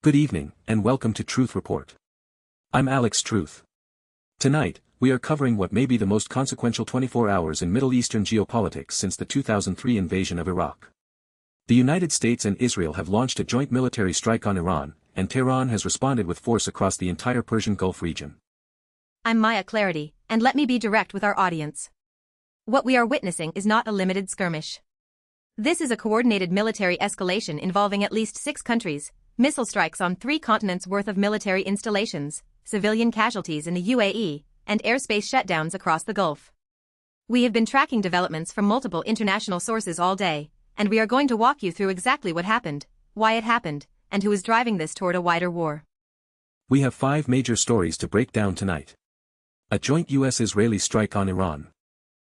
Good evening, and welcome to Truth Report. I'm Alex Truth. Tonight, we are covering what may be the most consequential 24 hours in Middle Eastern geopolitics since the 2003 invasion of Iraq. The United States and Israel have launched a joint military strike on Iran, and Tehran has responded with force across the entire Persian Gulf region. I'm Maya Clarity, and let me be direct with our audience. What we are witnessing is not a limited skirmish. This is a coordinated military escalation involving at least 6 countries, missile strikes on 3 continents worth of military installations, civilian casualties in the UAE, and airspace shutdowns across the Gulf. We have been tracking developments from multiple international sources all day, and we are going to walk you through exactly what happened, why it happened, and who is driving this toward a wider war. We have 5 major stories to break down tonight. A joint US-Israeli strike on Iran.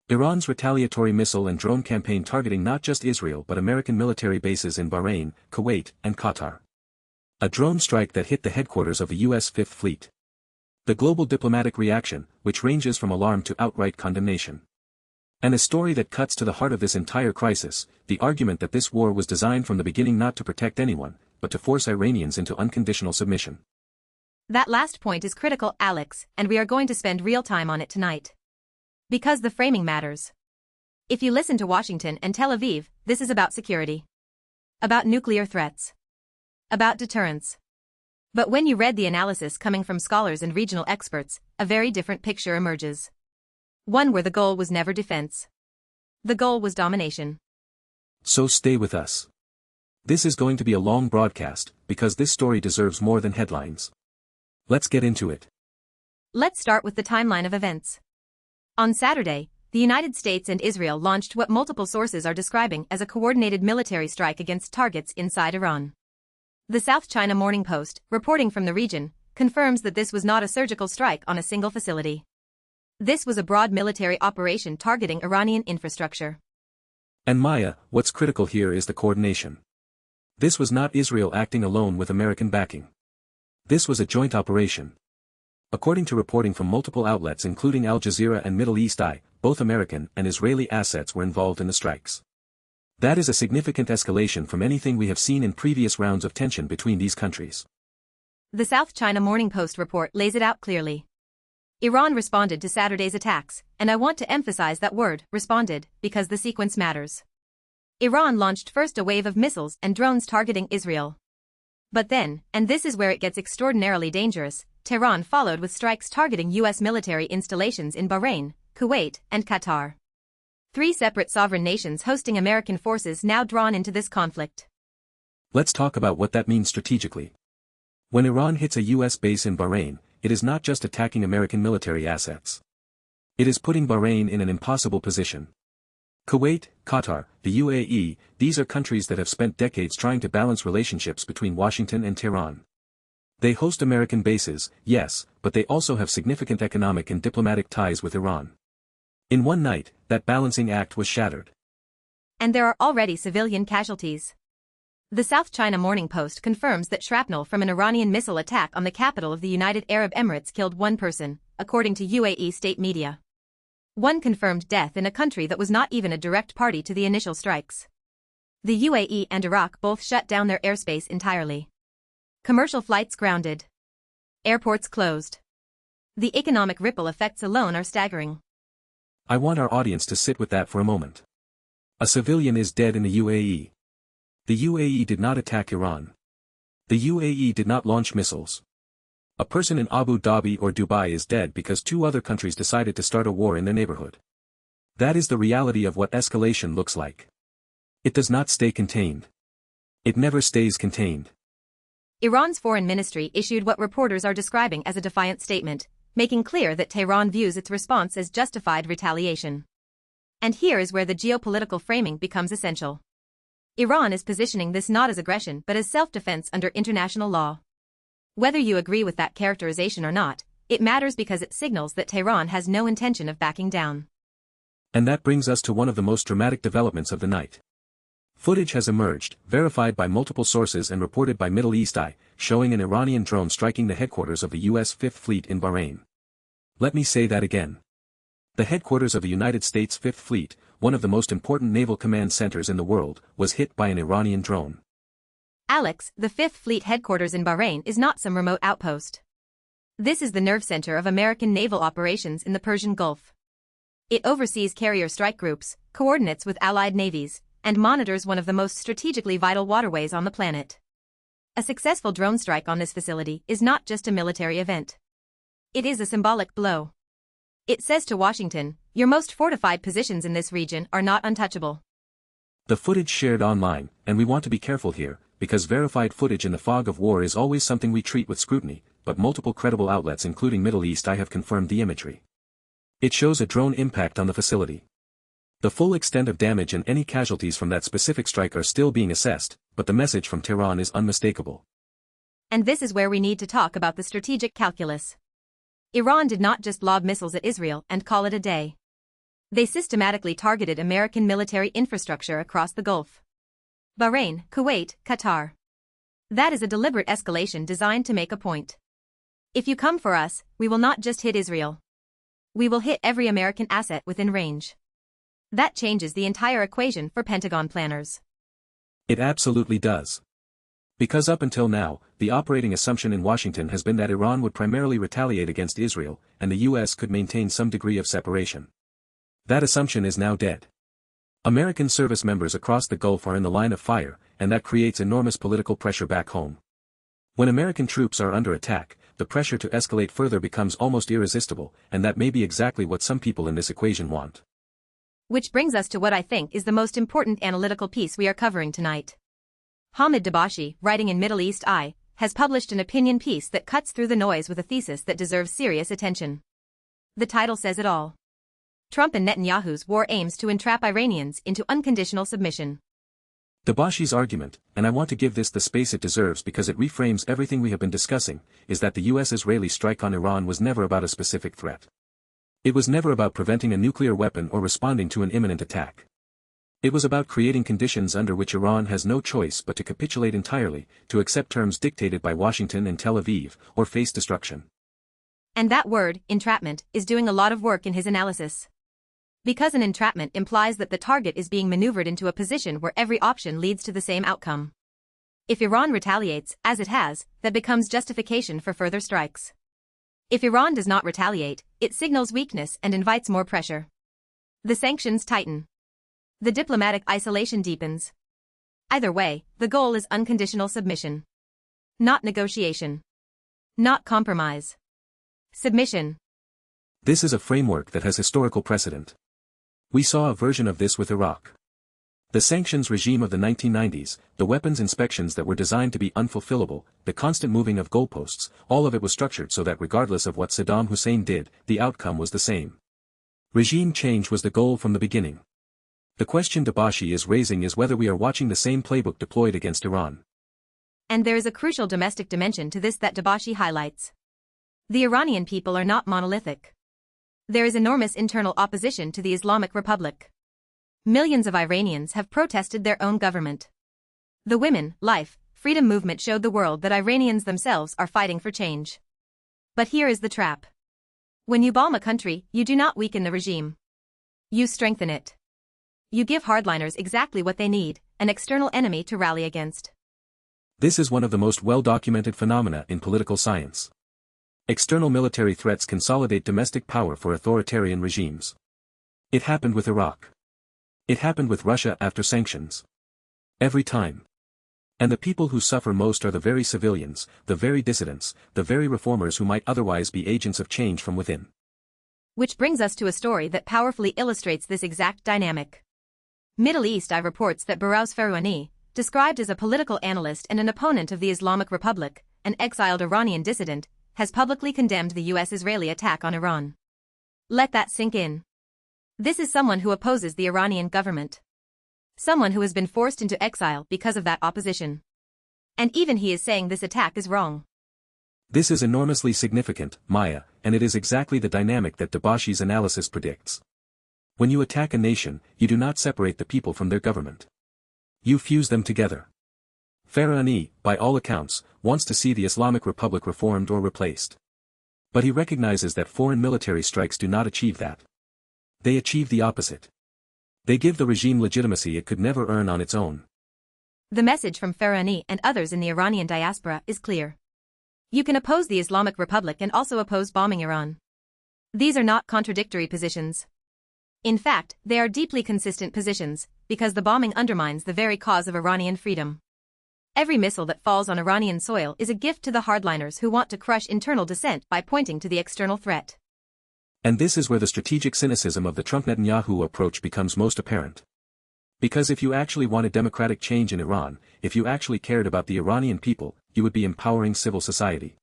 Iran's retaliatory missile and drone campaign targeting not just Israel but American military bases in Bahrain, Kuwait, and Qatar. A drone strike that hit the headquarters of the U.S. Fifth Fleet. The global diplomatic reaction, which ranges from alarm to outright condemnation. And a story that cuts to the heart of this entire crisis, the argument that this war was designed from the beginning not to protect anyone, but to force Iranians into unconditional submission. That last point is critical, Alex, and we are going to spend real time on it tonight. Because the framing matters. If you listen to Washington and Tel Aviv, this is about security. About nuclear threats. About deterrence. But when you read the analysis coming from scholars and regional experts, a very different picture emerges. One where the goal was never defense. The goal was domination. So stay with us. This is going to be a long broadcast, because this story deserves more than headlines. Let's get into it. Let's start with the timeline of events. On Saturday, the United States and Israel launched what multiple sources are describing as a coordinated military strike against targets inside Iran. The South China Morning Post, reporting from the region, confirms that this was not a surgical strike on a single facility. This was a broad military operation targeting Iranian infrastructure. And Maya, what's critical here is the coordination. This was not Israel acting alone with American backing. This was a joint operation. According to reporting from multiple outlets including Al Jazeera and Middle East Eye, both American and Israeli assets were involved in the strikes. That is a significant escalation from anything we have seen in previous rounds of tension between these countries. The South China Morning Post report lays it out clearly. Iran responded to Saturday's attacks, and I want to emphasize that word, responded, because the sequence matters. Iran launched first a wave of missiles and drones targeting Israel. But then, and this is where it gets extraordinarily dangerous, Tehran followed with strikes targeting U.S. military installations in Bahrain, Kuwait, and Qatar. 3 separate sovereign nations hosting American forces now drawn into this conflict. Let's talk about what that means strategically. When Iran hits a U.S. base in Bahrain, it is not just attacking American military assets. It is putting Bahrain in an impossible position. Kuwait, Qatar, the UAE, these are countries that have spent decades trying to balance relationships between Washington and Tehran. They host American bases, yes, but they also have significant economic and diplomatic ties with Iran. In one night, that balancing act was shattered. And there are already civilian casualties. The South China Morning Post confirms that shrapnel from an Iranian missile attack on the capital of the United Arab Emirates killed 1 person, according to UAE state media. 1 confirmed death in a country that was not even a direct party to the initial strikes. The UAE and Iraq both shut down their airspace entirely. Commercial flights grounded. Airports closed. The economic ripple effects alone are staggering. I want our audience to sit with that for a moment. A civilian is dead in the UAE. The UAE did not attack Iran. The UAE did not launch missiles. A person in Abu Dhabi or Dubai is dead because 2 other countries decided to start a war in their neighborhood. That is the reality of what escalation looks like. It does not stay contained. It never stays contained. Iran's foreign ministry issued what reporters are describing as a defiant statement, making clear that Tehran views its response as justified retaliation. And here is where the geopolitical framing becomes essential. Iran is positioning this not as aggression but as self-defense under international law. Whether you agree with that characterization or not, it matters because it signals that Tehran has no intention of backing down. And that brings us to one of the most dramatic developments of the night. Footage has emerged, verified by multiple sources and reported by Middle East Eye, showing an Iranian drone striking the headquarters of the U.S. Fifth Fleet in Bahrain. Let me say that again. The headquarters of the United States Fifth Fleet, one of the most important naval command centers in the world, was hit by an Iranian drone. Alex, the Fifth Fleet headquarters in Bahrain is not some remote outpost. This is the nerve center of American naval operations in the Persian Gulf. It oversees carrier strike groups, coordinates with allied navies, and monitors one of the most strategically vital waterways on the planet. A successful drone strike on this facility is not just a military event. It is a symbolic blow. It says to Washington, your most fortified positions in this region are not untouchable. The footage shared online, and we want to be careful here, because verified footage in the fog of war is always something we treat with scrutiny, but multiple credible outlets including Middle East Eye have confirmed the imagery. It shows a drone impact on the facility. The full extent of damage and any casualties from that specific strike are still being assessed, but the message from Tehran is unmistakable. And this is where we need to talk about the strategic calculus. Iran did not just lob missiles at Israel and call it a day. They systematically targeted American military infrastructure across the Gulf. Bahrain, Kuwait, Qatar. That is a deliberate escalation designed to make a point. If you come for us, we will not just hit Israel. We will hit every American asset within range. That changes the entire equation for Pentagon planners. It absolutely does. Because up until now, the operating assumption in Washington has been that Iran would primarily retaliate against Israel, and the US could maintain some degree of separation. That assumption is now dead. American service members across the Gulf are in the line of fire, and that creates enormous political pressure back home. When American troops are under attack, the pressure to escalate further becomes almost irresistible, and that may be exactly what some people in this equation want. Which brings us to what I think is the most important analytical piece we are covering tonight. Hamid Dabashi, writing in Middle East Eye, has published an opinion piece that cuts through the noise with a thesis that deserves serious attention. The title says it all. Trump and Netanyahu's war aims to entrap Iranians into unconditional submission. Dabashi's argument, and I want to give this the space it deserves because it reframes everything we have been discussing, is that the US-Israeli strike on Iran was never about a specific threat. It was never about preventing a nuclear weapon or responding to an imminent attack. It was about creating conditions under which Iran has no choice but to capitulate entirely, to accept terms dictated by Washington and Tel Aviv, or face destruction. And that word, entrapment, is doing a lot of work in his analysis. Because an entrapment implies that the target is being maneuvered into a position where every option leads to the same outcome. If Iran retaliates, as it has, that becomes justification for further strikes. If Iran does not retaliate, it signals weakness and invites more pressure. The sanctions tighten. The diplomatic isolation deepens. Either way, the goal is unconditional submission. Not negotiation. Not compromise. Submission. This is a framework that has historical precedent. We saw a version of this with Iraq. The sanctions regime of the 1990s, the weapons inspections that were designed to be unfulfillable, the constant moving of goalposts, all of it was structured so that regardless of what Saddam Hussein did, the outcome was the same. Regime change was the goal from the beginning. The question Dabashi is raising is whether we are watching the same playbook deployed against Iran. And there is a crucial domestic dimension to this that Dabashi highlights. The Iranian people are not monolithic. There is enormous internal opposition to the Islamic Republic. Millions of Iranians have protested their own government. The Women, Life, Freedom movement showed the world that Iranians themselves are fighting for change. But here is the trap. When you bomb a country, you do not weaken the regime. You strengthen it. You give hardliners exactly what they need, an external enemy to rally against. This is one of the most well-documented phenomena in political science. External military threats consolidate domestic power for authoritarian regimes. It happened with Iraq. It happened with Russia after sanctions. Every time. And the people who suffer most are the very civilians, the very dissidents, the very reformers who might otherwise be agents of change from within. Which brings us to a story that powerfully illustrates this exact dynamic. Middle East Eye reports that Bahrain Farouani, described as a political analyst and an opponent of the Islamic Republic, an exiled Iranian dissident, has publicly condemned the US-Israeli attack on Iran. Let that sink in. This is someone who opposes the Iranian government. Someone who has been forced into exile because of that opposition. And even he is saying this attack is wrong. This is enormously significant, Maya, and it is exactly the dynamic that Dabashi's analysis predicts. When you attack a nation, you do not separate the people from their government. You fuse them together. Farouani, by all accounts, wants to see the Islamic Republic reformed or replaced. But he recognizes that foreign military strikes do not achieve that. They achieve the opposite. They give the regime legitimacy it could never earn on its own. The message from Farahani and others in the Iranian diaspora is clear. You can oppose the Islamic Republic and also oppose bombing Iran. These are not contradictory positions. In fact, they are deeply consistent positions, because the bombing undermines the very cause of Iranian freedom. Every missile that falls on Iranian soil is a gift to the hardliners who want to crush internal dissent by pointing to the external threat. And this is where the strategic cynicism of the Trump-Netanyahu approach becomes most apparent. Because if you actually wanted democratic change in Iran, if you actually cared about the Iranian people, you would be empowering civil society.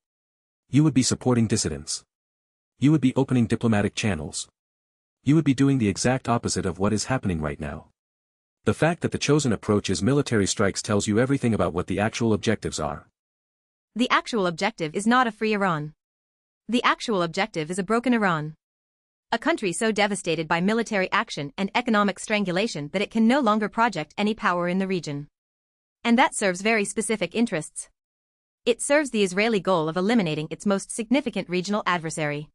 You would be supporting dissidents. You would be opening diplomatic channels. You would be doing the exact opposite of what is happening right now. The fact that the chosen approach is military strikes tells you everything about what the actual objectives are. The actual objective is not a free Iran. The actual objective is a broken Iran. A country so devastated by military action and economic strangulation that it can no longer project any power in the region. And that serves very specific interests. It serves the Israeli goal of eliminating its most significant regional adversary.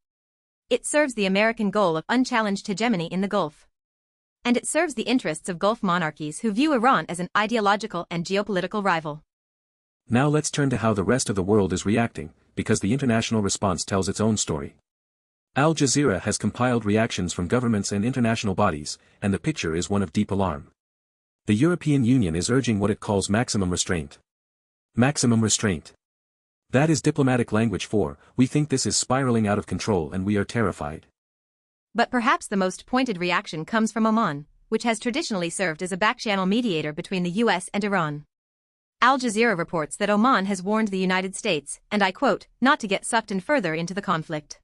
It serves the American goal of unchallenged hegemony in the Gulf. And it serves the interests of Gulf monarchies who view Iran as an ideological and geopolitical rival. Now let's turn to how the rest of the world is reacting, because the international response tells its own story. Al Jazeera has compiled reactions from governments and international bodies, and the picture is one of deep alarm. The European Union is urging what it calls maximum restraint. Maximum restraint. That is diplomatic language for, we think this is spiraling out of control and we are terrified. But perhaps the most pointed reaction comes from Oman, which has traditionally served as a back-channel mediator between the US and Iran. Al Jazeera reports that Oman has warned the United States, and I quote, not to get sucked in further into the conflict.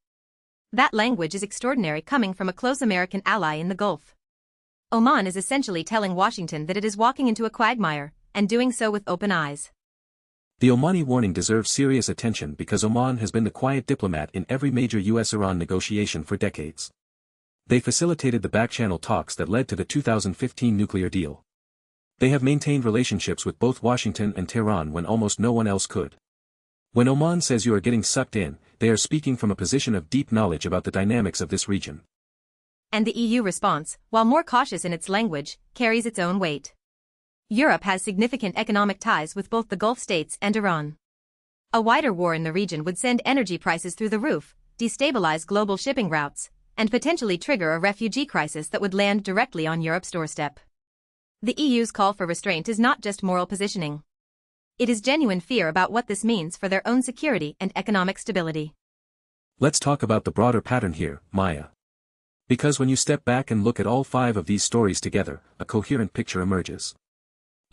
That language is extraordinary coming from a close American ally in the Gulf. Oman is essentially telling Washington that it is walking into a quagmire, and doing so with open eyes. The Omani warning deserves serious attention because Oman has been the quiet diplomat in every major US-Iran negotiation for decades. They facilitated the back-channel talks that led to the 2015 nuclear deal. They have maintained relationships with both Washington and Tehran when almost no one else could. When Oman says you are getting sucked in, they are speaking from a position of deep knowledge about the dynamics of this region. And the EU response, while more cautious in its language, carries its own weight. Europe has significant economic ties with both the Gulf states and Iran. A wider war in the region would send energy prices through the roof, destabilize global shipping routes, and potentially trigger a refugee crisis that would land directly on Europe's doorstep. The EU's call for restraint is not just moral positioning. It is genuine fear about what this means for their own security and economic stability. Let's talk about the broader pattern here, Maya. Because when you step back and look at all 5 of these stories together, a coherent picture emerges.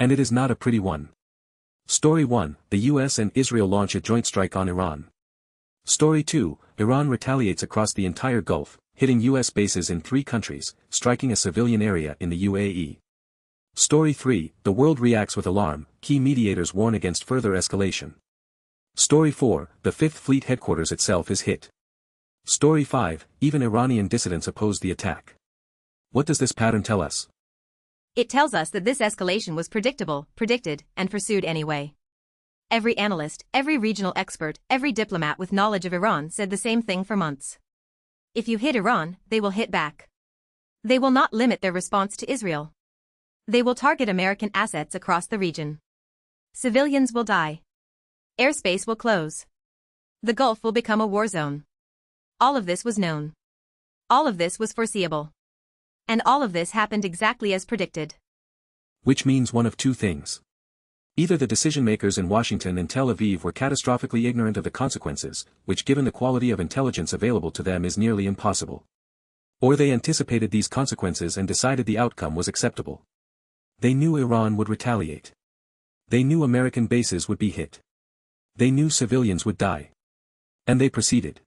And it is not a pretty one. Story 1, the US and Israel launch a joint strike on Iran. Story 2, Iran retaliates across the entire Gulf, hitting US bases in 3 countries, striking a civilian area in the UAE. Story 3, the world reacts with alarm, key mediators warn against further escalation. Story 4, the Fifth Fleet headquarters itself is hit. Story 5, even Iranian dissidents oppose the attack. What does this pattern tell us? It tells us that this escalation was predictable, predicted, and pursued anyway. Every analyst, every regional expert, every diplomat with knowledge of Iran said the same thing for months. If you hit Iran, they will hit back. They will not limit their response to Israel. They will target American assets across the region. Civilians will die. Airspace will close. The Gulf will become a war zone. All of this was known. All of this was foreseeable. And all of this happened exactly as predicted. Which means one of 2 things. Either the decision-makers in Washington and Tel Aviv were catastrophically ignorant of the consequences, which given the quality of intelligence available to them is nearly impossible. Or they anticipated these consequences and decided the outcome was acceptable. They knew Iran would retaliate. They knew American bases would be hit. They knew civilians would die. And they proceeded.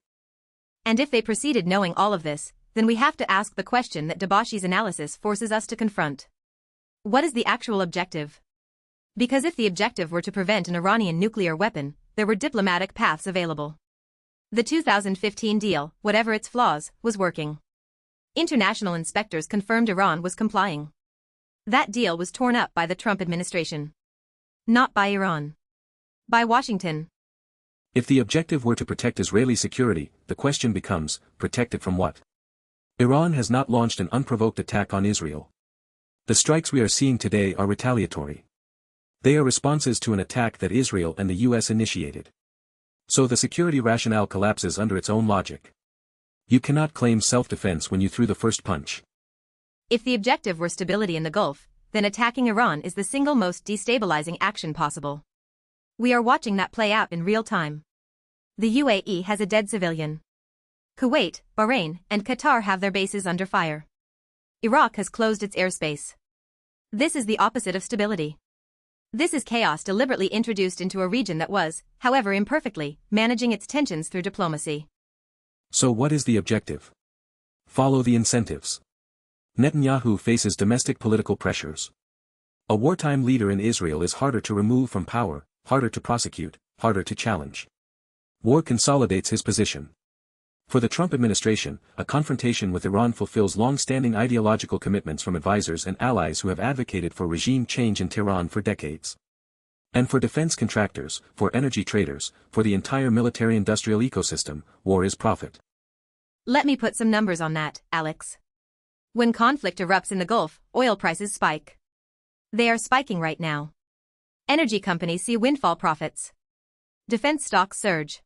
And if they proceeded knowing all of this, then we have to ask the question that Dabashi's analysis forces us to confront. What is the actual objective? Because if the objective were to prevent an Iranian nuclear weapon, there were diplomatic paths available. The 2015 deal, whatever its flaws, was working. International inspectors confirmed Iran was complying. That deal was torn up by the Trump administration. Not by Iran. By Washington. If the objective were to protect Israeli security, the question becomes, protect it from what? Iran has not launched an unprovoked attack on Israel. The strikes we are seeing today are retaliatory. They are responses to an attack that Israel and the US initiated. So the security rationale collapses under its own logic. You cannot claim self-defense when you threw the first punch. If the objective were stability in the Gulf, then attacking Iran is the single most destabilizing action possible. We are watching that play out in real time. The UAE has a dead civilian. Kuwait, Bahrain, and Qatar have their bases under fire. Iraq has closed its airspace. This is the opposite of stability. This is chaos deliberately introduced into a region that was, however imperfectly, managing its tensions through diplomacy. So what is the objective? Follow the incentives. Netanyahu faces domestic political pressures. A wartime leader in Israel is harder to remove from power, harder to prosecute, harder to challenge. War consolidates his position. For the Trump administration, a confrontation with Iran fulfills long-standing ideological commitments from advisors and allies who have advocated for regime change in Tehran for decades. And for defense contractors, for energy traders, for the entire military-industrial ecosystem, war is profit. Let me put some numbers on that, Alex. When conflict erupts in the Gulf, oil prices spike. They are spiking right now. Energy companies see windfall profits. Defense stocks surge.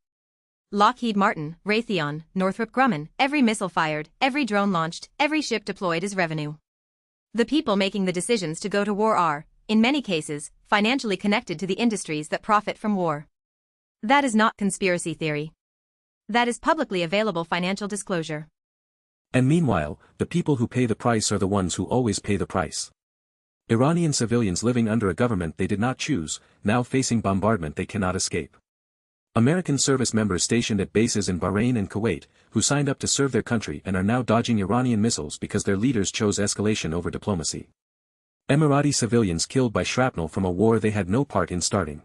Lockheed Martin, Raytheon, Northrop Grumman, every missile fired, every drone launched, every ship deployed is revenue. The people making the decisions to go to war are, in many cases, financially connected to the industries that profit from war. That is not conspiracy theory. That is publicly available financial disclosure. And meanwhile, the people who pay the price are the ones who always pay the price. Iranian civilians living under a government they did not choose, now facing bombardment they cannot escape. American service members stationed at bases in Bahrain and Kuwait, who signed up to serve their country and are now dodging Iranian missiles because their leaders chose escalation over diplomacy. Emirati civilians killed by shrapnel from a war they had no part in starting.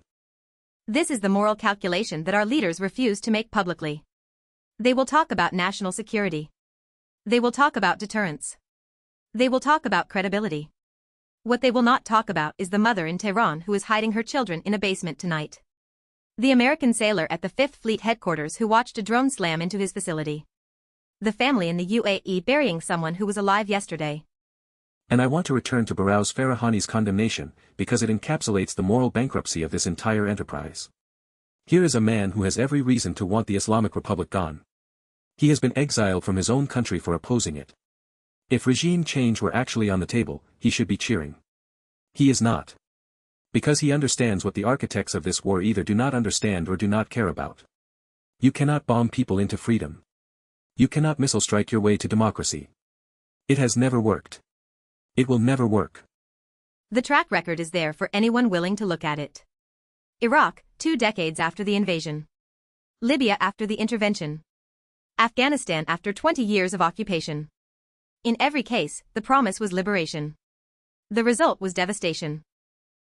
This is the moral calculation that our leaders refuse to make publicly. They will talk about national security. They will talk about deterrence. They will talk about credibility. What they will not talk about is the mother in Tehran who is hiding her children in a basement tonight. The American sailor at the 5th Fleet headquarters who watched a drone slam into his facility. The family in the UAE burying someone who was alive yesterday. And I want to return to Barrow's Farahani's condemnation, because it encapsulates the moral bankruptcy of this entire enterprise. Here is a man who has every reason to want the Islamic Republic gone. He has been exiled from his own country for opposing it. If regime change were actually on the table, he should be cheering. He is not. Because he understands what the architects of this war either do not understand or do not care about. You cannot bomb people into freedom. You cannot missile strike your way to democracy. It has never worked. It will never work. The track record is there for anyone willing to look at it. Iraq, 2 decades after the invasion. Libya after the intervention. Afghanistan after 20 years of occupation. In every case, the promise was liberation. The result was devastation.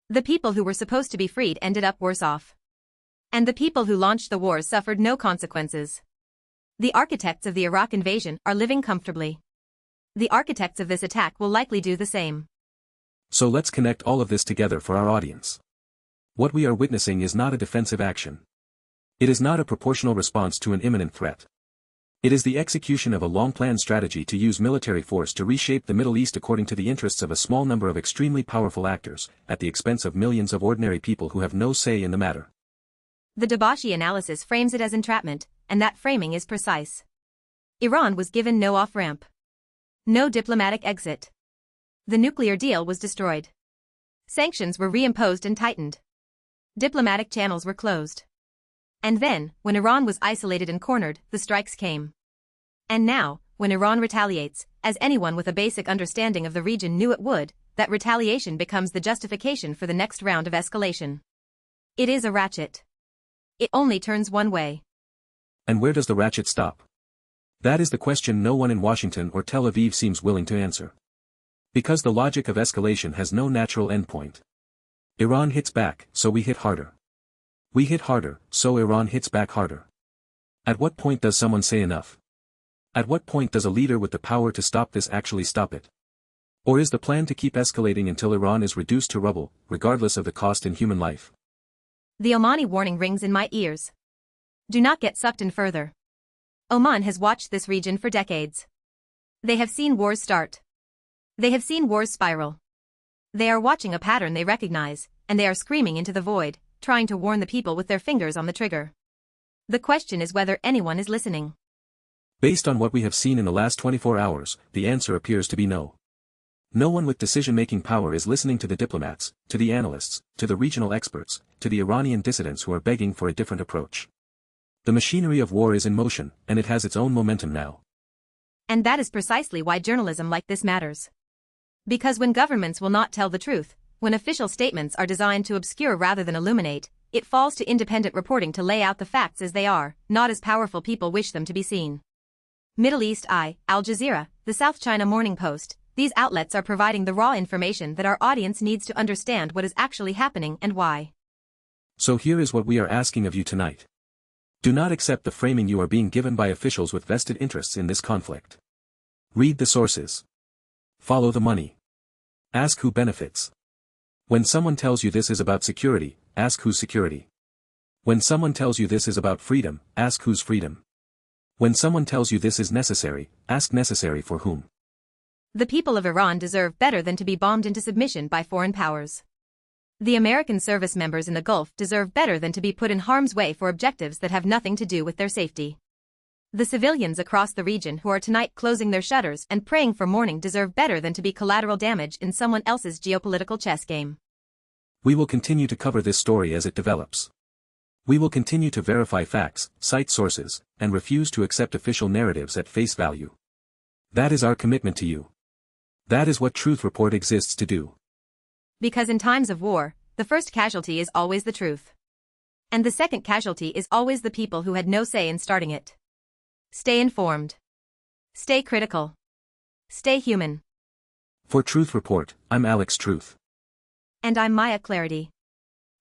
The people who were supposed to be freed ended up worse off. And the people who launched the wars suffered no consequences. The architects of the Iraq invasion are living comfortably. The architects of this attack will likely do the same. So let's connect all of this together for our audience. What we are witnessing is not a defensive action. It is not a proportional response to an imminent threat. It is the execution of a long-planned strategy to use military force to reshape the Middle East according to the interests of a small number of extremely powerful actors, at the expense of millions of ordinary people who have no say in the matter. The Dabashi analysis frames it as entrapment, and that framing is precise. Iran was given no off-ramp. No diplomatic exit. The nuclear deal was destroyed. Sanctions were reimposed and tightened. Diplomatic channels were closed. And then, when Iran was isolated and cornered, the strikes came. And now, when Iran retaliates, as anyone with a basic understanding of the region knew it would, that retaliation becomes the justification for the next round of escalation. It is a ratchet. It only turns one way. And where does the ratchet stop? That is the question no one in Washington or Tel Aviv seems willing to answer. Because the logic of escalation has no natural endpoint. Iran hits back, so we hit harder. We hit harder, so Iran hits back harder. At what point does someone say enough? At what point does a leader with the power to stop this actually stop it? Or is the plan to keep escalating until Iran is reduced to rubble, regardless of the cost in human life? The Omani warning rings in my ears. Do not get sucked in further. Oman has watched this region for decades. They have seen wars start. They have seen wars spiral. They are watching a pattern they recognize, and they are screaming into the void, trying to warn the people with their fingers on the trigger. The question is whether anyone is listening. Based on what we have seen in the last 24 hours, the answer appears to be no. No one with decision-making power is listening to the diplomats, to the analysts, to the regional experts, to the Iranian dissidents who are begging for a different approach. The machinery of war is in motion, and it has its own momentum now. And that is precisely why journalism like this matters. Because when governments will not tell the truth, when official statements are designed to obscure rather than illuminate, it falls to independent reporting to lay out the facts as they are, not as powerful people wish them to be seen. Middle East Eye, Al Jazeera, the South China Morning Post, these outlets are providing the raw information that our audience needs to understand what is actually happening and why. So here is what we are asking of you tonight. Do not accept the framing you are being given by officials with vested interests in this conflict. Read the sources. Follow the money. Ask who benefits. When someone tells you this is about security, ask whose security. When someone tells you this is about freedom, ask whose freedom. When someone tells you this is necessary, ask necessary for whom. The people of Iran deserve better than to be bombed into submission by foreign powers. The American service members in the Gulf deserve better than to be put in harm's way for objectives that have nothing to do with their safety. The civilians across the region who are tonight closing their shutters and praying for morning deserve better than to be collateral damage in someone else's geopolitical chess game. We will continue to cover this story as it develops. We will continue to verify facts, cite sources, and refuse to accept official narratives at face value. That is our commitment to you. That is what Truth Report exists to do. Because in times of war, the first casualty is always the truth. And the second casualty is always the people who had no say in starting it. Stay informed. Stay critical. Stay human. For Truth Report, I'm Alex Truth. And I'm Maya Clarity.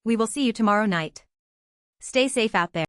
We will see you tomorrow night. Stay safe out there.